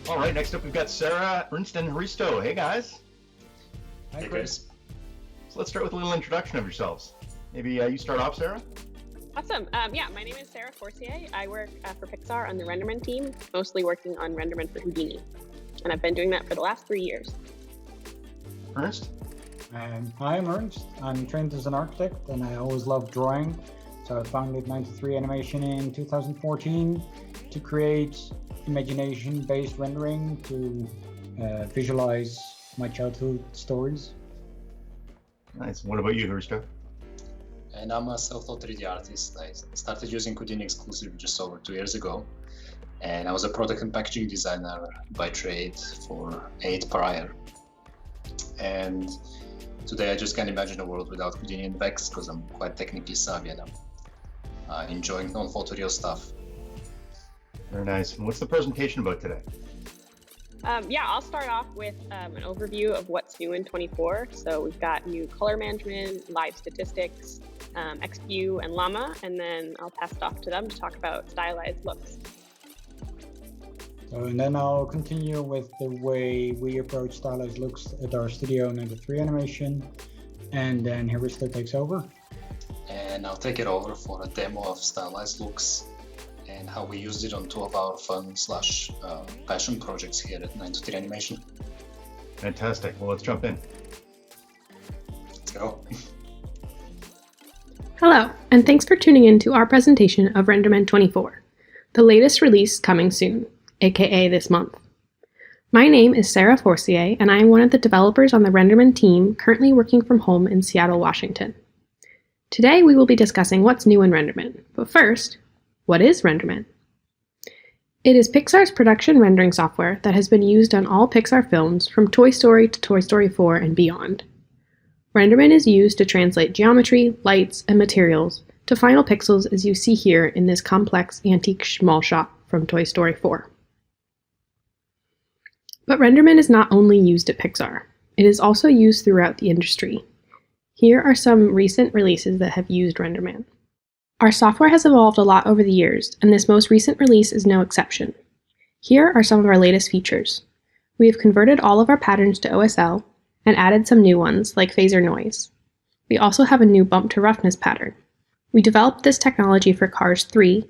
All right, next up we've got Sarah, Ernst and Hristo. Hey guys. Hi, Chris. So let's start with a little introduction of yourselves. Maybe you start off, Sarah? Awesome. Yeah, my name is Sarah Forcier. I work for Pixar on the RenderMan team, mostly working on RenderMan for Houdini. And I've been doing that for the last 3 years. Ernst? Hi, I'm Ernst. I'm trained as an architect and I always loved drawing. So I founded 93 Animation in 2014 to create imagination-based rendering to visualize my childhood stories. Nice. What about you, Hristo? And I'm a self-taught 3D artist. I started using Houdini exclusively just over 2 years ago. And I was a product and packaging designer by trade for 8 prior. And today I just can't imagine a world without Houdini and Vex because I'm quite technically savvy and I'm enjoying non-photoreal stuff. Very nice. And what's the presentation about today? Yeah, I'll start off with an overview of what's new in 24. So we've got new color management, live statistics, XView, and Lama, and then I'll pass it off to them to talk about Stylized Looks. And then I'll continue with the way we approach Stylized Looks at our Studio 93 Animation, and then Hristo takes over. And I'll take it over for a demo of Stylized Looks and how we used it on 2 of our fun/passion projects here at 93 Animation. Fantastic. Well, let's jump in. Let's go. Hello, and thanks for tuning in to our presentation of RenderMan 24, the latest release coming soon, aka this month. My name is Sarah Forcier, and I am one of the developers on the RenderMan team currently working from home in Seattle, Washington. Today we will be discussing what's new in RenderMan, but first, what is RenderMan? It is Pixar's production rendering software that has been used on all Pixar films from Toy Story to Toy Story 4 and beyond. RenderMan is used to translate geometry, lights, and materials to final pixels as you see here in this complex antique small shop from Toy Story 4. But RenderMan is not only used at Pixar, it is also used throughout the industry. Here are some recent releases that have used RenderMan. Our software has evolved a lot over the years, and this most recent release is no exception. Here are some of our latest features. We have converted all of our patterns to OSL and added some new ones, like phaser noise. We also have a new bump to roughness pattern. We developed this technology for Cars 3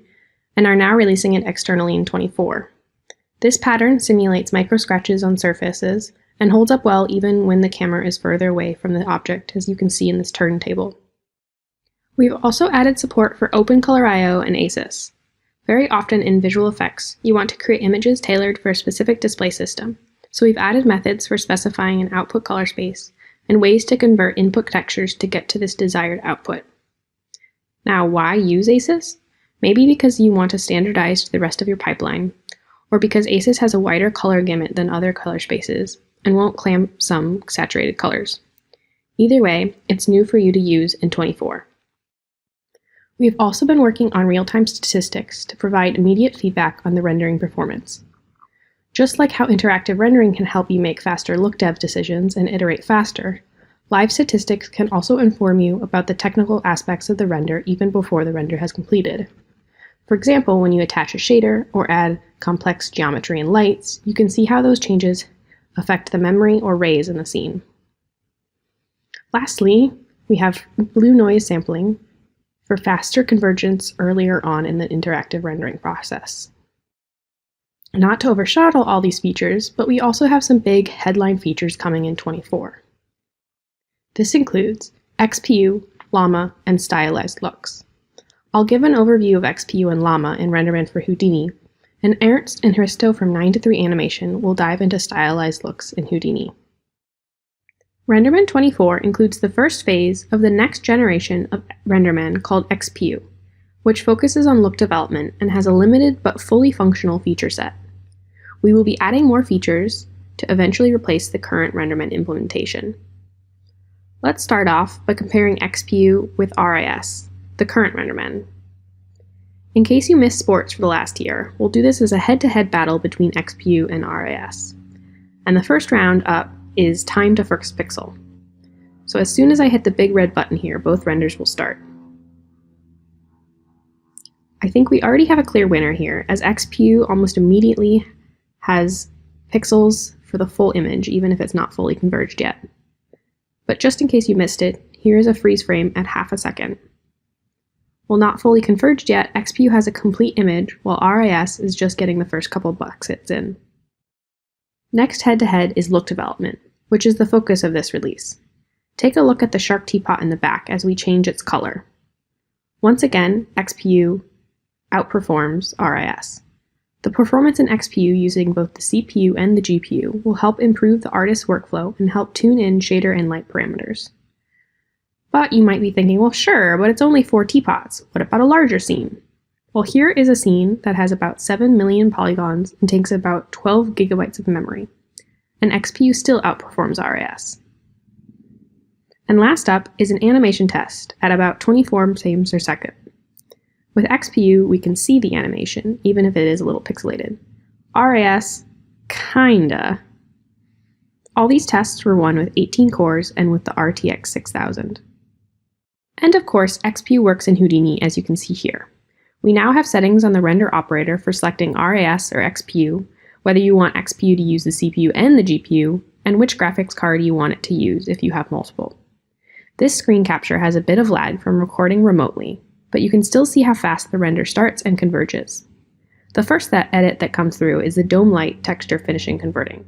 and are now releasing it externally in 24. This pattern simulates micro scratches on surfaces and holds up well even when the camera is further away from the object, as you can see in this turntable. We've also added support for Open Color I/O and ACES. Very often in visual effects, you want to create images tailored for a specific display system, so we've added methods for specifying an output color space and ways to convert input textures to get to this desired output. Now, why use ACES? Maybe because you want to standardize to the rest of your pipeline, or because ACES has a wider color gamut than other color spaces and won't clamp some saturated colors. Either way, it's new for you to use in 24. We've also been working on real-time statistics to provide immediate feedback on the rendering performance. Just like how interactive rendering can help you make faster look dev decisions and iterate faster, live statistics can also inform you about the technical aspects of the render even before the render has completed. For example, when you attach a shader or add complex geometry and lights, you can see how those changes affect the memory or rays in the scene. Lastly, we have blue noise sampling for faster convergence earlier on in the interactive rendering process. Not to overshadow all these features, but we also have some big headline features coming in 24. This includes XPU, Lama, and Stylized Looks. I'll give an overview of XPU and Lama in RenderMan for Houdini, and Ernst and Hristo from 93 Animation will dive into Stylized Looks in Houdini. RenderMan 24 includes the first phase of the next generation of RenderMan called XPU, which focuses on look development and has a limited but fully functional feature set. We will be adding more features to eventually replace the current RenderMan implementation. Let's start off by comparing XPU with RIS, the current RenderMan. In case you missed sports for the last year, we'll do this as a head-to-head battle between XPU and RIS. And the first round up is time to first pixel. So as soon as I hit the big red button here, both renders will start. I think we already have a clear winner here, as XPU almost immediately has pixels for the full image, even if it's not fully converged yet. But just in case you missed it, here is a freeze frame at half a second. While not fully converged yet, XPU has a complete image, while RIS is just getting the first couple buckets in. Next head-to-head is look development, which is the focus of this release. Take a look at the shark teapot in the back as we change its color. Once again, XPU outperforms RIS. The performance in XPU using both the CPU and the GPU will help improve the artist's workflow and help tune in shader and light parameters. But you might be thinking, well sure, but it's only 4 teapots. What about a larger scene? Well, here is a scene that has about 7 million polygons and takes about 12 gigabytes of memory. And XPU still outperforms RIS. And last up is an animation test at about 24 frames per second. With XPU, we can see the animation, even if it is a little pixelated. RIS, kinda. All these tests were run with 18 cores and with the RTX 6000. And of course, XPU works in Houdini, as you can see here. We now have settings on the render operator for selecting RIS or XPU, whether you want XPU to use the CPU and the GPU, and which graphics card you want it to use if you have multiple. This screen capture has a bit of lag from recording remotely, but you can still see how fast the render starts and converges. The first edit that comes through is the dome light texture finishing converting.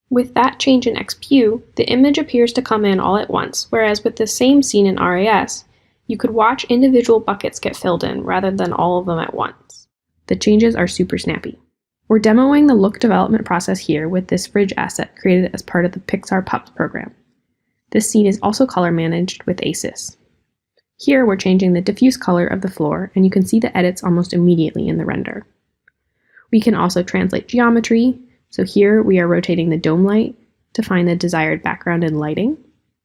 With that change in XPU, the image appears to come in all at once, whereas with the same scene in RIS, you could watch individual buckets get filled in rather than all of them at once. The changes are super snappy. We're demoing the look development process here with this fridge asset created as part of the Pixar Pups program. This scene is also color managed with ASYS. Here we're changing the diffuse color of the floor, and you can see the edits almost immediately in the render. We can also translate geometry, so here we are rotating the dome light to find the desired background and lighting.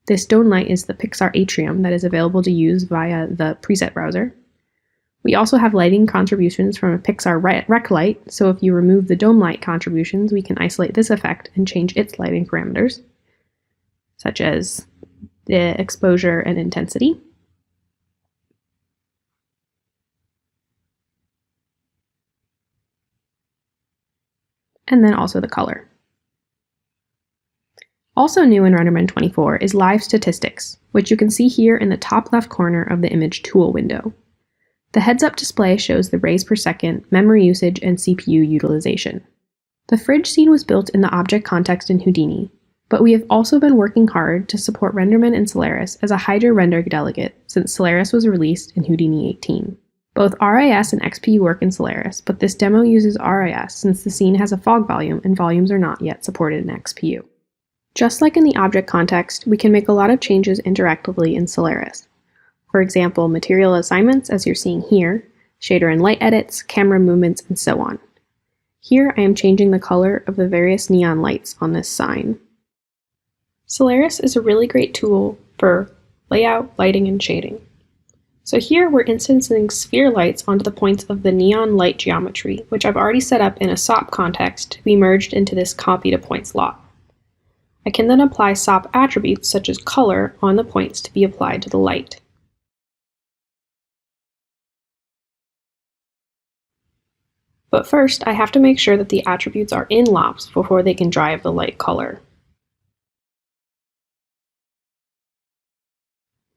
This dome light is the Pixar Atrium that is available to use via the preset browser. We also have lighting contributions from a Pixar rec light, so if you remove the dome light contributions, we can isolate this effect and change its lighting parameters, such as the exposure and intensity. And then also the color. Also new in RenderMan 24 is live statistics, which you can see here in the top left corner of the image tool window. The heads-up display shows the rays per second, memory usage, and CPU utilization. The fridge scene was built in the object context in Houdini, but we have also been working hard to support RenderMan and Solaris as a Hydra render delegate since Solaris was released in Houdini 18. Both RIS and XPU work in Solaris, but this demo uses RIS since the scene has a fog volume and volumes are not yet supported in XPU. Just like in the object context, we can make a lot of changes interactively in Solaris. For example, material assignments, as you're seeing here, shader and light edits, camera movements, and so on. Here I am changing the color of the various neon lights on this sign. Solaris is a really great tool for layout, lighting, and shading. So here we're instancing sphere lights onto the points of the neon light geometry, which I've already set up in a SOP context to be merged into this copy to point slot. I can then apply SOP attributes such as color on the points to be applied to the light. But first, I have to make sure that the attributes are in LOPS before they can drive the light color.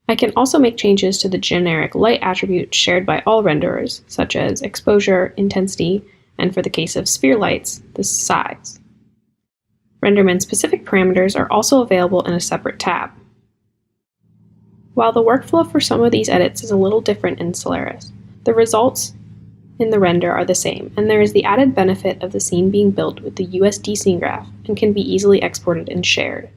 I can also make changes to the generic light attribute shared by all renderers, such as exposure, intensity, and for the case of sphere lights, the size. RenderMan specific parameters are also available in a separate tab. While the workflow for some of these edits is a little different in Solaris, the results in the render are the same, and there is the added benefit of the scene being built with the USD scene graph and can be easily exported and shared.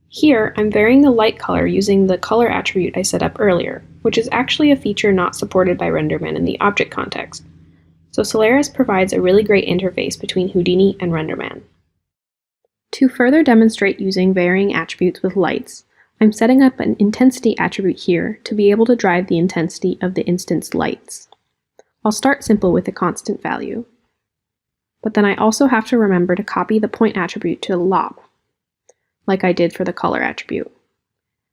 Here, I'm varying the light color using the color attribute I set up earlier, which is actually a feature not supported by RenderMan in the object context. So Solaris provides a really great interface between Houdini and RenderMan. To further demonstrate using varying attributes with lights, I'm setting up an intensity attribute here to be able to drive the intensity of the instance lights. I'll start simple with a constant value, but then I also have to remember to copy the point attribute to the LOP, like I did for the color attribute.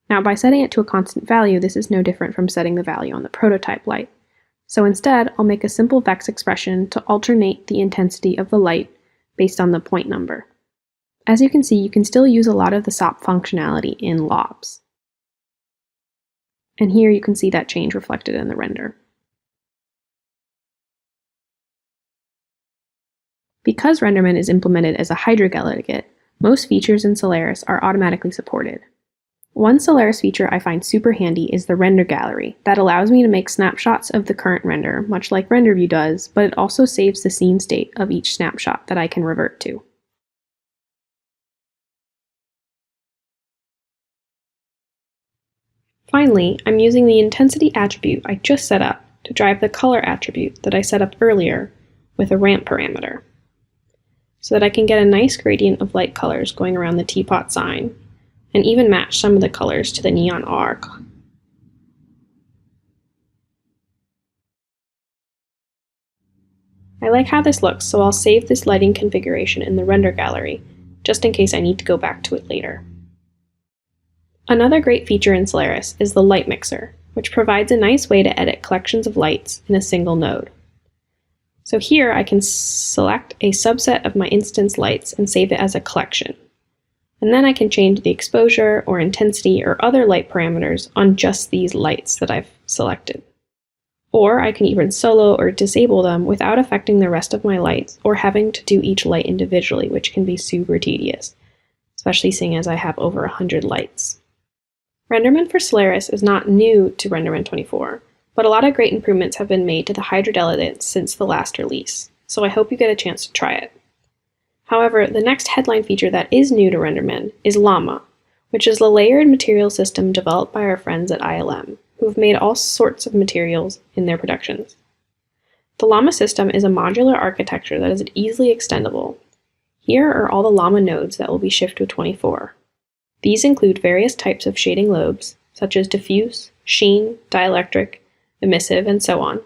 Now by setting it to a constant value, this is no different from setting the value on the prototype light. So instead, I'll make a simple vex expression to alternate the intensity of the light based on the point number. As you can see, you can still use a lot of the SOP functionality in lobs. And here you can see that change reflected in the render. Because RenderMan is implemented as a Hydra delegate, most features in Solaris are automatically supported. One Solaris feature I find super handy is the render gallery that allows me to make snapshots of the current render, much like RenderView does, but it also saves the scene state of each snapshot that I can revert to. Finally, I'm using the intensity attribute I just set up to drive the color attribute that I set up earlier with a ramp parameter, so that I can get a nice gradient of light colors going around the teapot sign, and even match some of the colors to the neon arc. I like how this looks, so I'll save this lighting configuration in the render gallery, just in case I need to go back to it later. Another great feature in Solaris is the light mixer, which provides a nice way to edit collections of lights in a single node. So here I can select a subset of my instance lights and save it as a collection. And then I can change the exposure or intensity or other light parameters on just these lights that I've selected. Or I can even solo or disable them without affecting the rest of my lights or having to do each light individually, which can be super tedious, especially seeing as I have over 100 lights. RenderMan for Solaris is not new to RenderMan 24, but a lot of great improvements have been made to the Hydra delegate since the last release, so I hope you get a chance to try it. However, the next headline feature that is new to RenderMan is Lama, which is the layered material system developed by our friends at ILM, who have made all sorts of materials in their productions. The Lama system is a modular architecture that is easily extendable. Here are all the Lama nodes that will be shipped with 24. These include various types of shading lobes, such as diffuse, sheen, dielectric, emissive, and so on,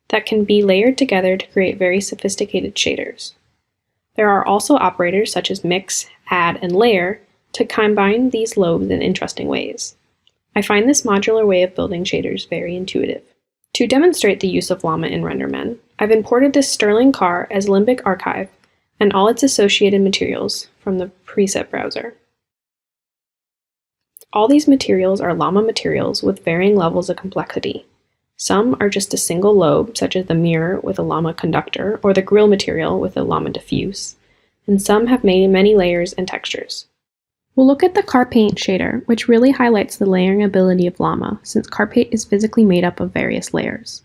that can be layered together to create very sophisticated shaders. There are also operators such as mix, add, and layer to combine these lobes in interesting ways. I find this modular way of building shaders very intuitive. To demonstrate the use of Lama in RenderMan, I've imported this Sterling car as Limbic Archive and all its associated materials from the preset browser. All these materials are Lama materials with varying levels of complexity. Some are just a single lobe, such as the mirror with a Lama conductor, or the grill material with a Lama diffuse, and some have many layers and textures. We'll look at the car paint shader, which really highlights the layering ability of Lama, since car paint is physically made up of various layers.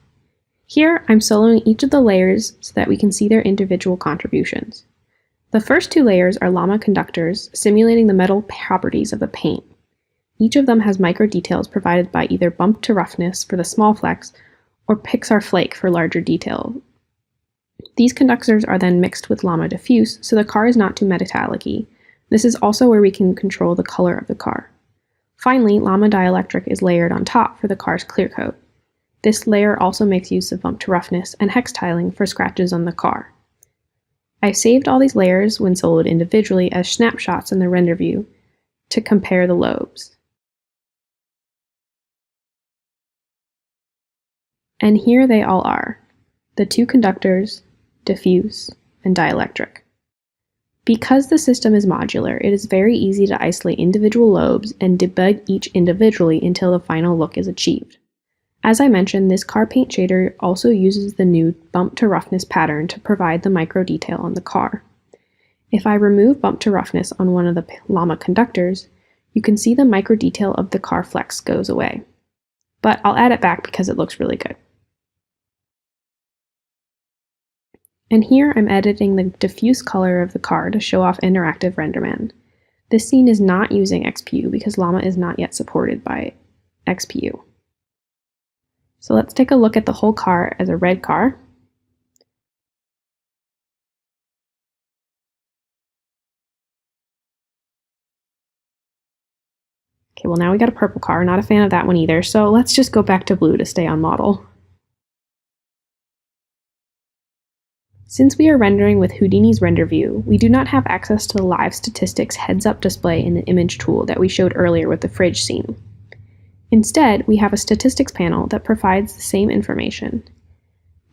Here, I'm soloing each of the layers so that we can see their individual contributions. The first two layers are Lama conductors, simulating the metal properties of the paint. Each of them has micro details provided by either bump to roughness for the small flecks or Pixar flake for larger detail. These conductors are then mixed with Lama diffuse so the car is not too metallic-y. This is also where we can control the color of the car. Finally, Lama dielectric is layered on top for the car's clear coat. This layer also makes use of bump to roughness and hex tiling for scratches on the car. I've saved all these layers when soloed individually as snapshots in the render view to compare the lobes. And here they all are, the two conductors, diffuse, and dielectric. Because the system is modular, it is very easy to isolate individual lobes and debug each individually until the final look is achieved. As I mentioned, this car paint shader also uses the new bump to roughness pattern to provide the micro detail on the car. If I remove bump to roughness on one of the Lama conductors, you can see the micro detail of the car flex goes away. But I'll add it back because it looks really good. And here I'm editing the diffuse color of the car to show off interactive RenderMan. This scene is not using XPU because Lama is not yet supported by XPU. So let's take a look at the whole car as a red car. Okay, well now we got a purple car, not a fan of that one either, so let's just go back to blue to stay on model. Since we are rendering with Houdini's render view, we do not have access to the live statistics heads-up display in the image tool that we showed earlier with the fridge scene. Instead, we have a statistics panel that provides the same information.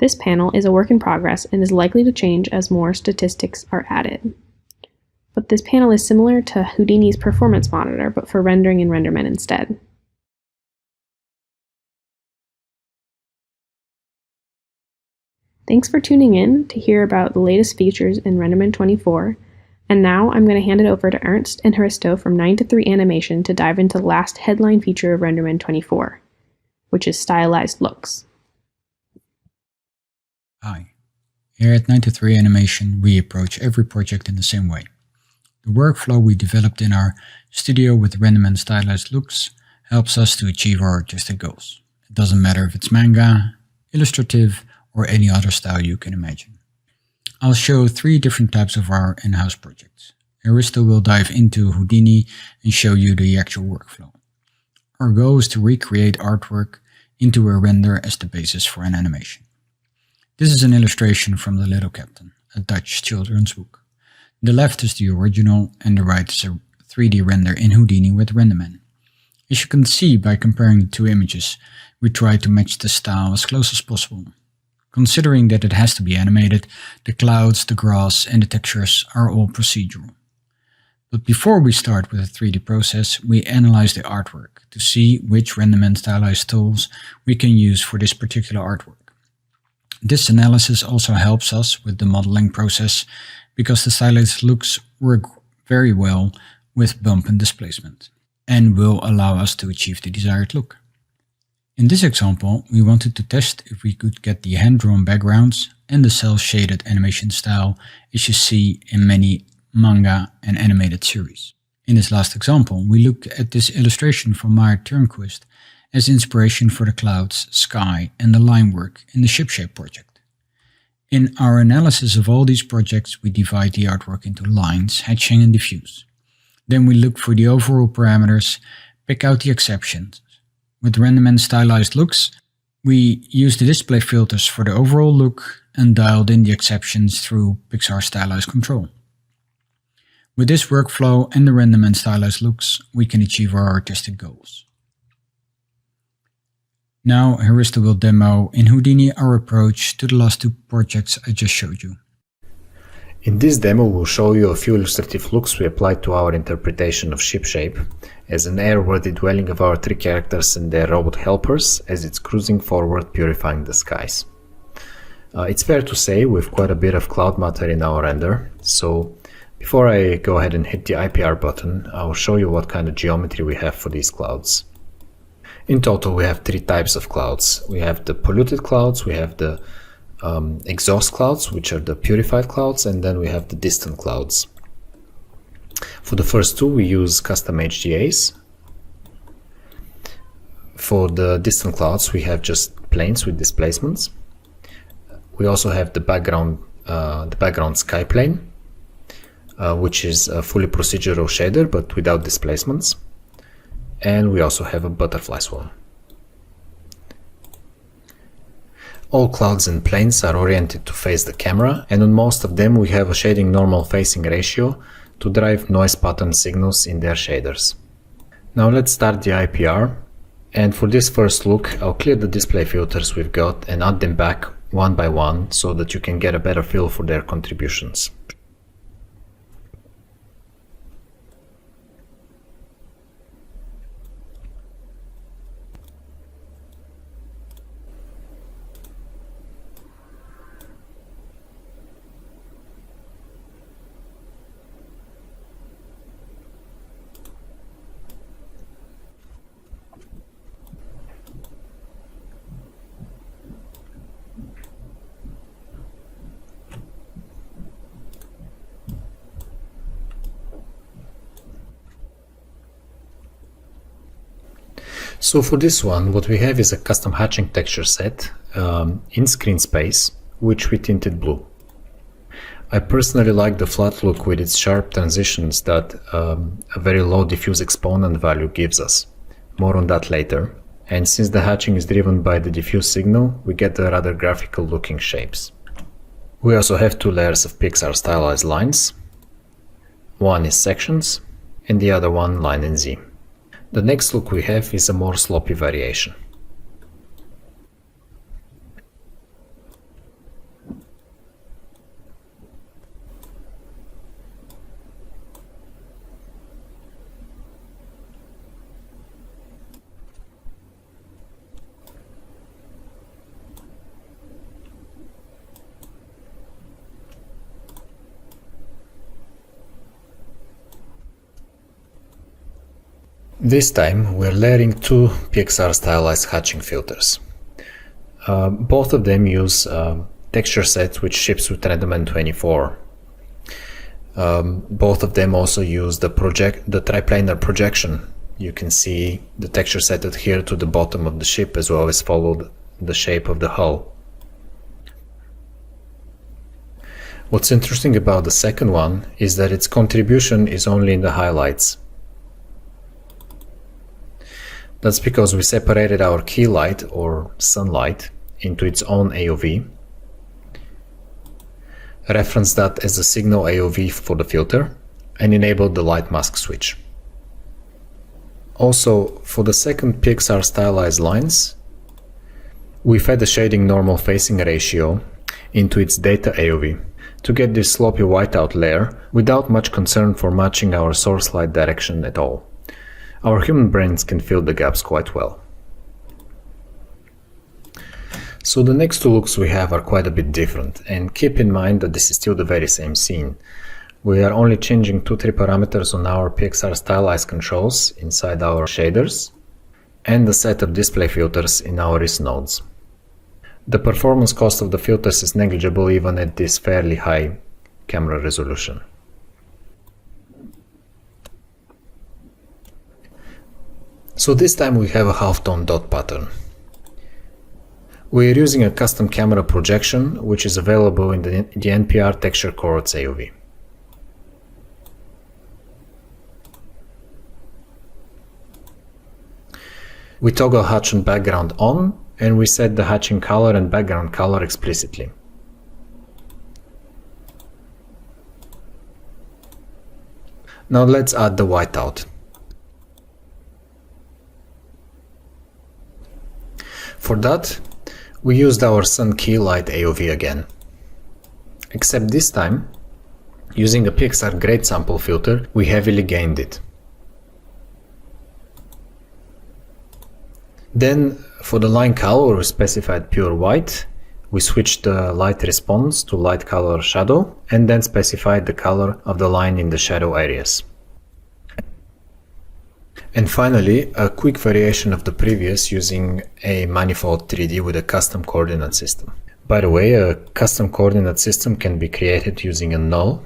This panel is a work in progress and is likely to change as more statistics are added. But this panel is similar to Houdini's performance monitor, but for rendering in RenderMan instead. Thanks for tuning in to hear about the latest features in RenderMan 24, and now I'm going to hand it over to Ernst and Hristo from 9 to 3 Animation to dive into the last headline feature of RenderMan 24, which is Stylized Looks. Hi. Here at 9 to 3 Animation, we approach every project in the same way. The workflow we developed in our studio with RenderMan Stylized Looks helps us to achieve our artistic goals. It doesn't matter if it's manga, illustrative, or any other style you can imagine. I'll show 3 different types of our in-house projects. Hristo will dive into Houdini and show you the actual workflow. Our goal is to recreate artwork into a render as the basis for an animation. This is an illustration from The Little Captain, a Dutch children's book. The left is the original and the right is a 3D render in Houdini with RenderMan. As you can see by comparing the 2 images, we try to match the style as close as possible. Considering that it has to be animated, the clouds, the grass and the textures are all procedural. But before we start with the 3D process, we analyze the artwork to see which RenderMan stylized tools we can use for this particular artwork. This analysis also helps us with the modeling process because the stylized looks work very well with bump and displacement and will allow us to achieve the desired look. In this example, we wanted to test if we could get the hand-drawn backgrounds and the cel-shaded animation style as you see in many manga and animated series. In this last example, we looked at this illustration from Meyer Turnquist as inspiration for the clouds, sky and the line work in the Shipshape project. In our analysis of all these projects, we divide the artwork into lines, hatching and diffuse. Then we look for the overall parameters, pick out the exceptions. With RenderMan Stylized Looks, we use the display filters for the overall look and dialed in the exceptions through Pixar Stylized Control. With this workflow and the RenderMan Stylized Looks, we can achieve our artistic goals. Now Hristo will demo in Houdini our approach to the last 2 projects I just showed you. In this demo, we'll show you a few illustrative looks we applied to our interpretation of Shipshape as an airworthy dwelling of our 3 characters and their robot helpers as it's cruising forward, purifying the skies. It's fair to say we've quite a bit of cloud matter in our render, so before I go ahead and hit the IPR button, I'll show you what kind of geometry we have for these clouds. In total, we have 3 types of clouds. We have the polluted clouds, we have the exhaust clouds, which are the purified clouds, and then we have the distant clouds. For the first 2, we use custom HDAs. For the distant clouds, we have just planes with displacements. We also have the background sky plane, which is a fully procedural shader but without displacements. And we also have a butterfly swarm. All clouds and planes are oriented to face the camera, and on most of them we have a shading normal facing ratio to drive noise pattern signals in their shaders. Now let's start the IPR, and for this first look I'll clear the display filters we've got and add them back one by one so that you can get a better feel for their contributions. So for this one, what we have is a custom hatching texture set in screen space, which we tinted blue. I personally like the flat look with its sharp transitions that a very low diffuse exponent value gives us. More on that later. And since the hatching is driven by the diffuse signal, we get the rather graphical looking shapes. We also have 2 layers of Pixar stylized lines. One is sections, and the other one line and Z. The next look we have is a more sloppy variation. This time we're layering two Pixar stylized hatching filters. Both of them use texture set which ships with RenderMan 24. Both of them also use the triplanar projection. You can see the texture set adhere to the bottom of the ship as well as follow the shape of the hull. What's interesting about the second one is that its contribution is only in the highlights. That's because we separated our key light or sunlight into its own AOV, referenced that as the signal AOV for the filter, and enabled the light mask switch. Also, for the second Pixar stylized lines, we fed the shading normal facing ratio into its data AOV to get this sloppy whiteout layer without much concern for matching our source light direction at all. Our human brains can fill the gaps quite well. So the next two looks we have are quite a bit different, and keep in mind that this is still the very same scene. We are only changing 2-3 parameters on our Pixar stylized controls inside our shaders and the set of display filters in our wrist nodes. The performance cost of the filters is negligible even at this fairly high camera resolution. So this time we have a half-tone dot pattern. We are using a custom camera projection which is available in the NPR Texture Cohorts AOV. We toggle hatch and background on, and we set the hatching color and background color explicitly. Now let's add the whiteout. For that, we used our sun key light AOV again. Except this time, using a Pixar grade sample filter, we heavily gained it. Then, for the line color, we specified pure white. We switched the light response to light color shadow, and then specified the color of the line in the shadow areas. And finally, a quick variation of the previous using a manifold 3D with a custom coordinate system. By the way, a custom coordinate system can be created using a null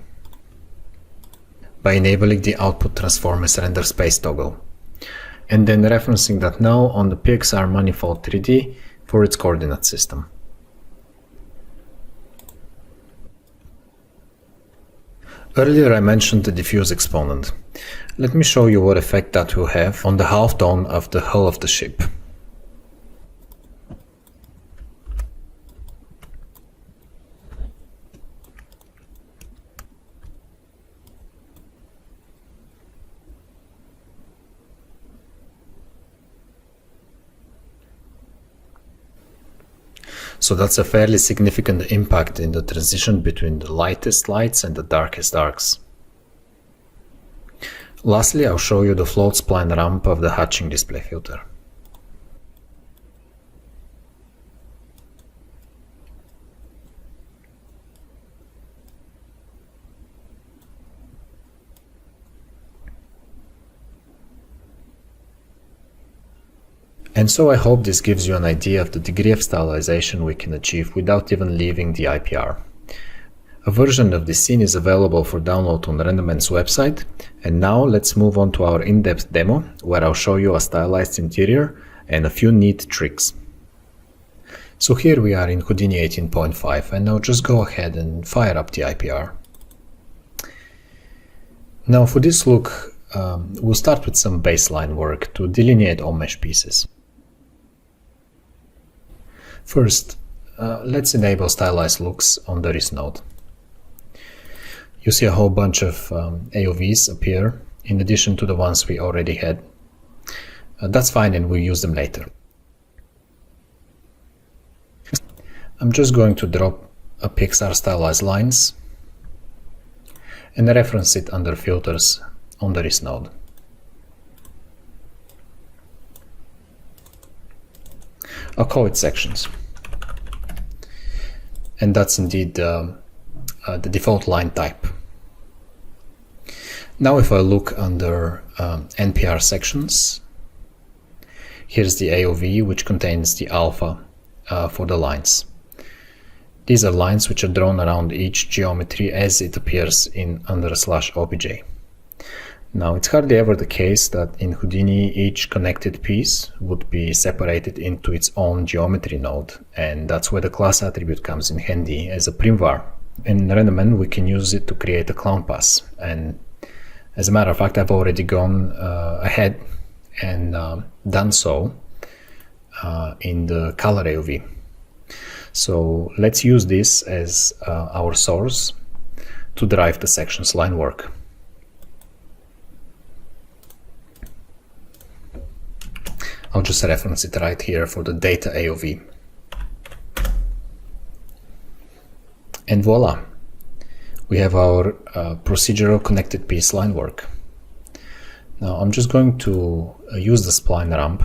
by enabling the output transform as render space toggle, and then referencing that null on the Pixar manifold 3D for its coordinate system. Earlier I mentioned the diffuse exponent. Let me show you what effect that will have on the halftone of the hull of the ship. So that's a fairly significant impact in the transition between the lightest lights and the darkest darks. Lastly, I'll show you the float spline ramp of the hatching display filter. And so I hope this gives you an idea of the degree of stylization we can achieve without even leaving the IPR. A version of this scene is available for download on RenderMan's website, and now let's move on to our in-depth demo where I'll show you a stylized interior and a few neat tricks. So here we are in Houdini 18.5, and I'll just go ahead and fire up the IPR. Now for this look, we'll start with some baseline work to delineate all mesh pieces. First, let's enable Stylized Looks on the wrist node. You see a whole bunch of AOVs appear in addition to the ones we already had. That's fine, and we'll use them later. I'm just going to drop a Pixar Stylized Lines and reference it under Filters on the wrist node. I'll call it Sections. And that's indeed the default line type. Now if I look under NPR sections, here's the AOV, which contains the alpha for the lines. These are lines which are drawn around each geometry as it appears in under /obj. Now it's hardly ever the case that in Houdini each connected piece would be separated into its own geometry node, and that's where the class attribute comes in handy as a primvar. In RenderMan we can use it to create a clown pass, and as a matter of fact I've already gone ahead and done so in the color AOV. So let's use this as our source to drive the sections line work. I'll just reference it right here for the data AOV. And voila, we have our procedural connected piece line work. Now I'm just going to use the spline ramp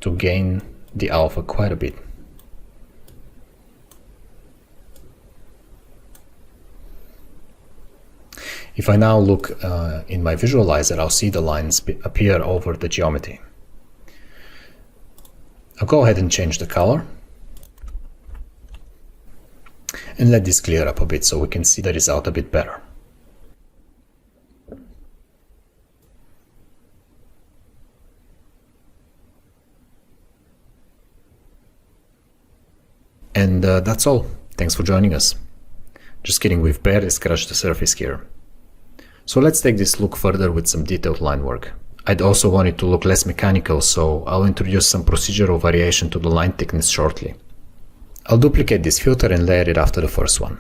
to gain the alpha quite a bit. If I now look in my visualizer, I'll see the lines appear over the geometry. I'll go ahead and change the color and let this clear up a bit so we can see the result a bit better. And that's all. Thanks for joining us. Just kidding, we've barely scratched the surface here. So let's take this look further with some detailed line work. I'd also want it to look less mechanical, so I'll introduce some procedural variation to the line thickness shortly. I'll duplicate this filter and layer it after the first one.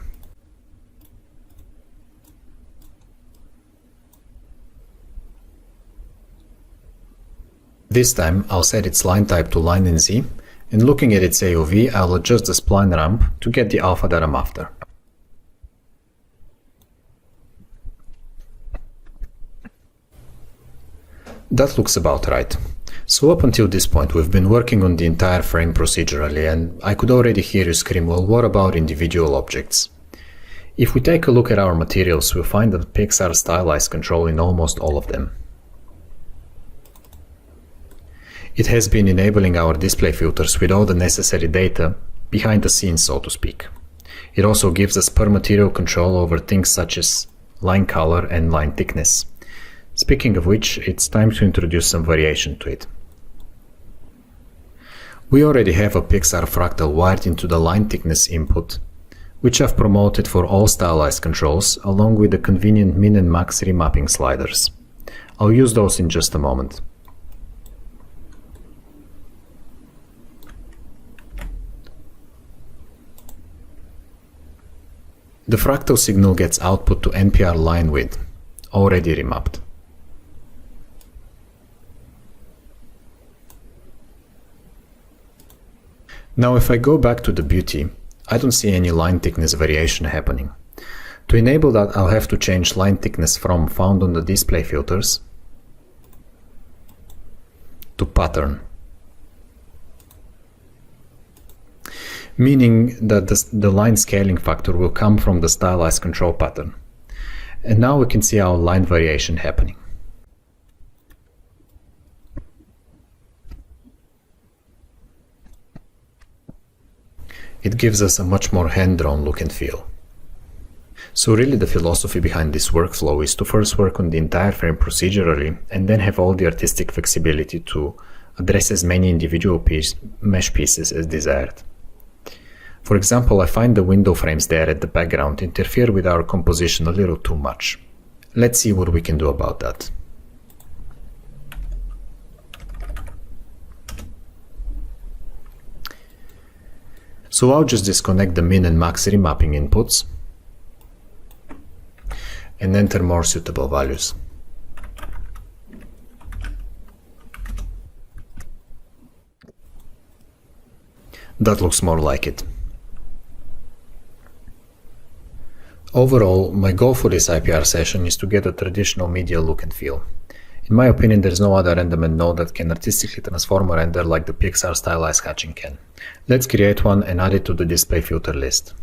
This time I'll set its line type to line in Z, and looking at its AOV I'll adjust the spline ramp to get the alpha that I'm after. That looks about right. So up until this point we've been working on the entire frame procedurally, and I could already hear you scream, well, what about individual objects? If we take a look at our materials, we'll find that Pixar stylized control in almost all of them. It has been enabling our display filters with all the necessary data behind the scenes, so to speak. It also gives us per material control over things such as line color and line thickness. Speaking of which, it's time to introduce some variation to it. We already have a Pixar fractal wired into the line thickness input, which I've promoted for all stylized controls, along with the convenient min and max remapping sliders. I'll use those in just a moment. The fractal signal gets output to NPR line width, already remapped. Now if I go back to the beauty, I don't see any line thickness variation happening. To enable that, I'll have to change line thickness from found on the display filters to pattern, meaning that the line scaling factor will come from the stylized control pattern. And now we can see our line variation happening. It gives us a much more hand-drawn look and feel. So really the philosophy behind this workflow is to first work on the entire frame procedurally and then have all the artistic flexibility to address as many individual mesh pieces as desired. For example, I find the window frames there at the background interfere with our composition a little too much. Let's see what we can do about that. So I'll just disconnect the min and max remapping inputs and enter more suitable values. That looks more like it. Overall, my goal for this IPR session is to get a traditional media look and feel. In my opinion, there is no other RenderMan node that can artistically transform a render like the Pixar stylized hatching can. Let's create one and add it to the display filter list.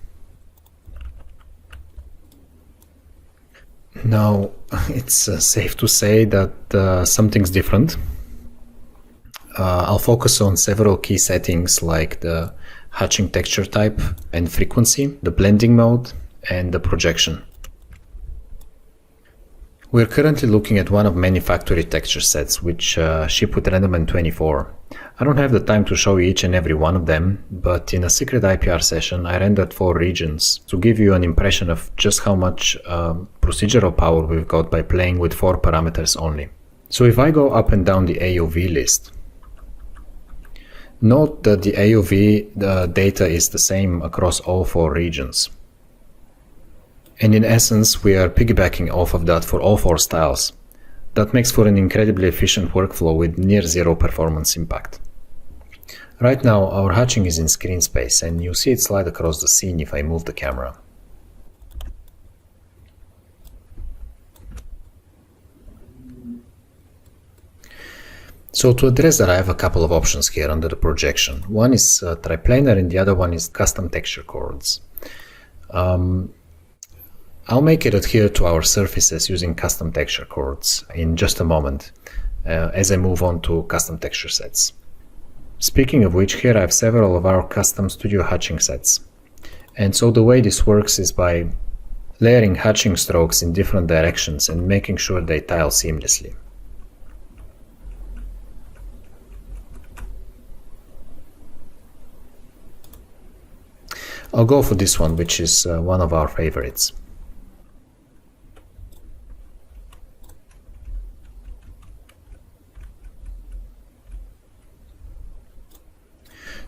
Now, it's safe to say that something's different. I'll focus on several key settings like the hatching texture type and frequency, the blending mode, and the projection. We're currently looking at one of many factory texture sets which ship with RenderMan 24. I don't have the time to show you each and every one of them, but in a secret IPR session I rendered 4 regions to give you an impression of just how much procedural power we've got by playing with 4 parameters only. So if I go up and down the AOV list, note that the AOV data is the same across all 4 regions. And in essence, we are piggybacking off of that for all 4 styles. That makes for an incredibly efficient workflow with near zero performance impact. Right now, our hatching is in screen space, and you see it slide across the scene if I move the camera. So to address that, I have a couple of options here under the projection. One is triplanar and the other one is custom texture chords. I'll make it adhere to our surfaces using custom texture chords in just a moment as I move on to custom texture sets. Speaking of which, here I have several of our custom studio hatching sets. And so the way this works is by layering hatching strokes in different directions and making sure they tile seamlessly. I'll go for this one, which is one of our favorites.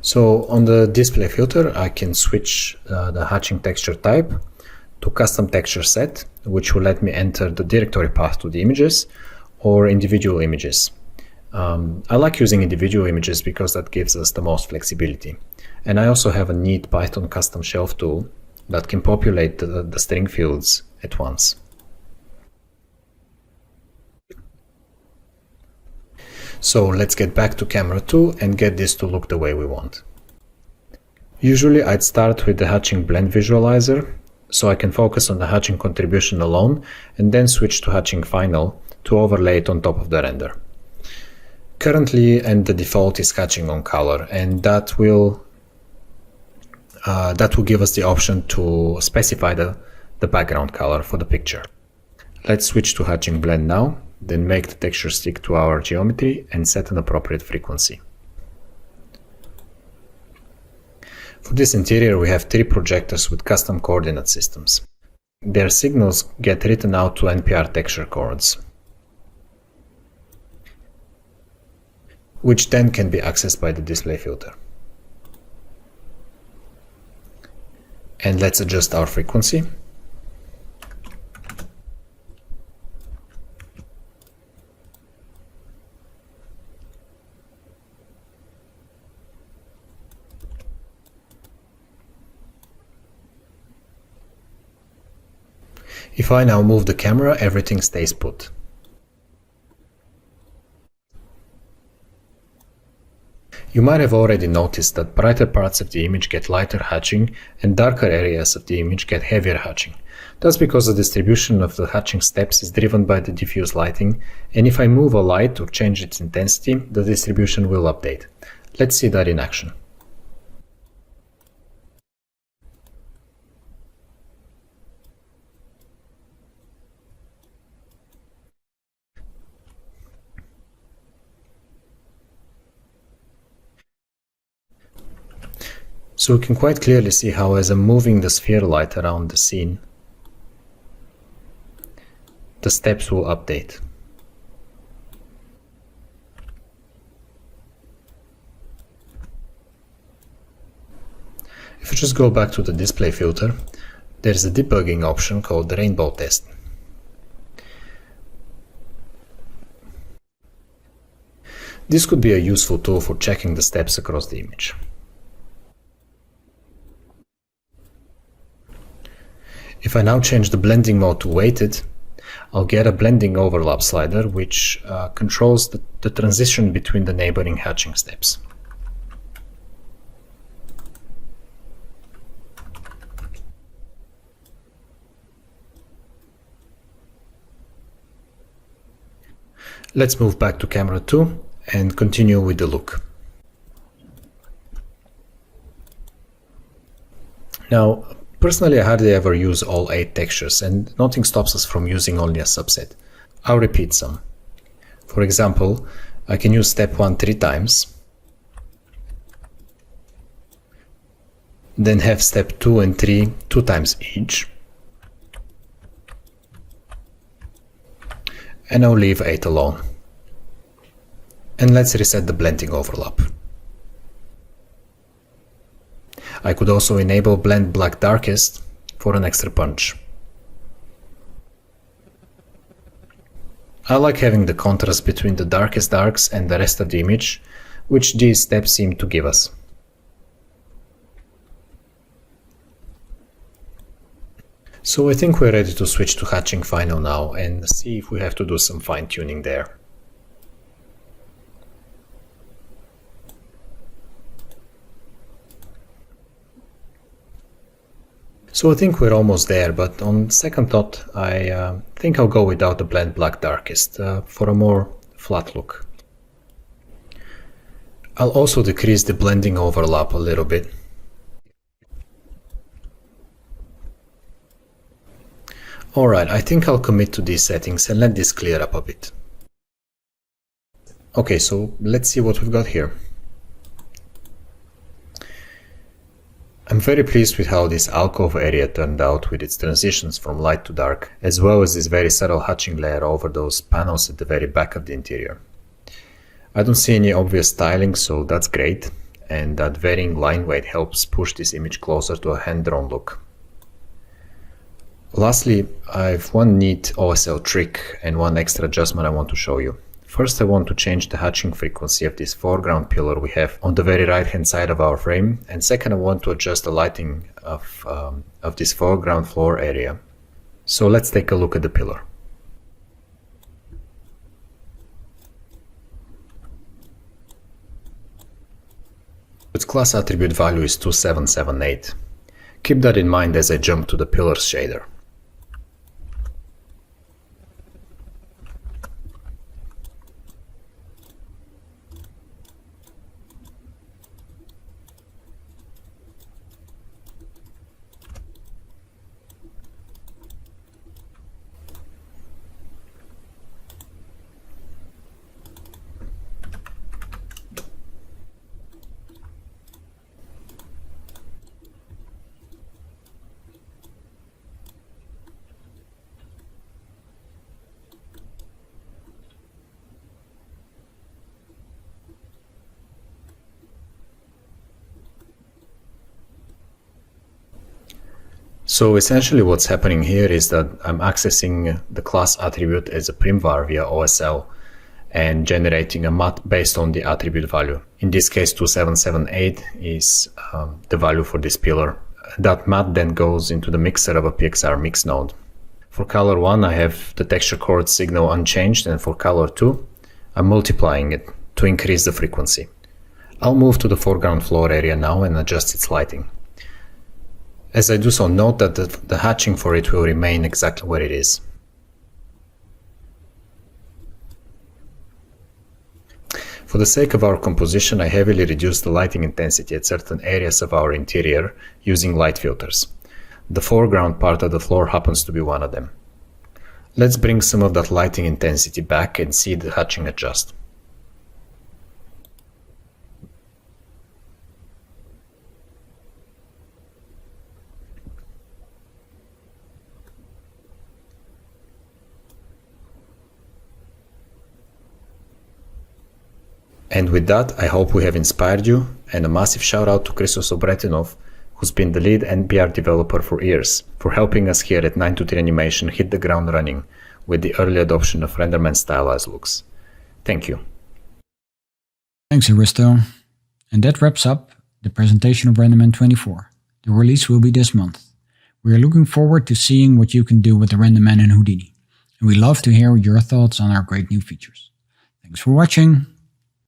So on the display filter, I can switch the hatching texture type to custom texture set, which will let me enter the directory path to the images or individual images. I like using individual images because that gives us the most flexibility. And I also have a neat Python custom shelf tool that can populate the string fields at once. So let's get back to camera 2 and get this to look the way we want. Usually I'd start with the hatching blend visualizer, so I can focus on the hatching contribution alone and then switch to hatching final to overlay it on top of the render. Currently, and the default is hatching on color, and that will give us the option to specify the background color for the picture. Let's switch to hatching blend now, then make the texture stick to our geometry and set an appropriate frequency. For this interior, we have 3 projectors with custom coordinate systems. Their signals get written out to NPR texture chords, which then can be accessed by the display filter. And let's adjust our frequency. If I now move the camera, everything stays put. You might have already noticed that brighter parts of the image get lighter hatching and darker areas of the image get heavier hatching. That's because the distribution of the hatching steps is driven by the diffuse lighting, and if I move a light or change its intensity, the distribution will update. Let's see that in action. So we can quite clearly see how as I'm moving the sphere light around the scene, the steps will update. If we just go back to the display filter, there's a debugging option called the rainbow test. This could be a useful tool for checking the steps across the image. If I now change the blending mode to weighted, I'll get a blending overlap slider which controls the transition between the neighboring hatching steps. Let's move back to camera 2 and continue with the look. Now, personally, I hardly ever use all 8 textures, and nothing stops us from using only a subset. I'll repeat some. For example, I can use step 1 3 times, then have step 2 and 3 2 times each, and I'll leave 8 alone. And let's reset the blending overlap. I could also enable blend black darkest for an extra punch. I like having the contrast between the darkest darks and the rest of the image, which these steps seem to give us. So I think we're ready to switch to hatching final now and see if we have to do some fine tuning there. So I think we're almost there, but on second thought, I think I'll go without the blend black darkest for a more flat look. I'll also decrease the blending overlap a little bit. Alright, I think I'll commit to these settings and let this clear up a bit. Okay, so let's see what we've got here. I'm very pleased with how this alcove area turned out with its transitions from light to dark, as well as this very subtle hatching layer over those panels at the very back of the interior. I don't see any obvious styling, so that's great, and that varying line weight helps push this image closer to a hand-drawn look. Lastly, I've one neat OSL trick and one extra adjustment I want to show you. First, I want to change the hatching frequency of this foreground pillar we have on the very right hand side of our frame, and second, I want to adjust the lighting of this foreground floor area. So let's take a look at the pillar. Its class attribute value is 2778. Keep that in mind as I jump to the pillars shader. So essentially what's happening here is that I'm accessing the class attribute as a primvar via OSL and generating a math based on the attribute value. In this case 2778 is the value for this pillar. That math then goes into the mixer of a Pixar mix node. For color 1 I have the texture chord signal unchanged, and for color 2 I'm multiplying it to increase the frequency. I'll move to the foreground floor area now and adjust its lighting. As I do so, note that the hatching for it will remain exactly where it is. For the sake of our composition, I heavily reduced the lighting intensity at certain areas of our interior using light filters. The foreground part of the floor happens to be one of them. Let's bring some of that lighting intensity back and see the hatching adjust. And with that, I hope we have inspired you, and a massive shout out to Christos Obretinov, who's been the lead NPR developer for years, for helping us here at 923 Animation hit the ground running with the early adoption of RenderMan Stylized Looks. Thank you. Thanks, Hristo. And that wraps up the presentation of RenderMan 24. The release will be this month. We are looking forward to seeing what you can do with the RenderMan and Houdini, and we love to hear your thoughts on our great new features. Thanks for watching.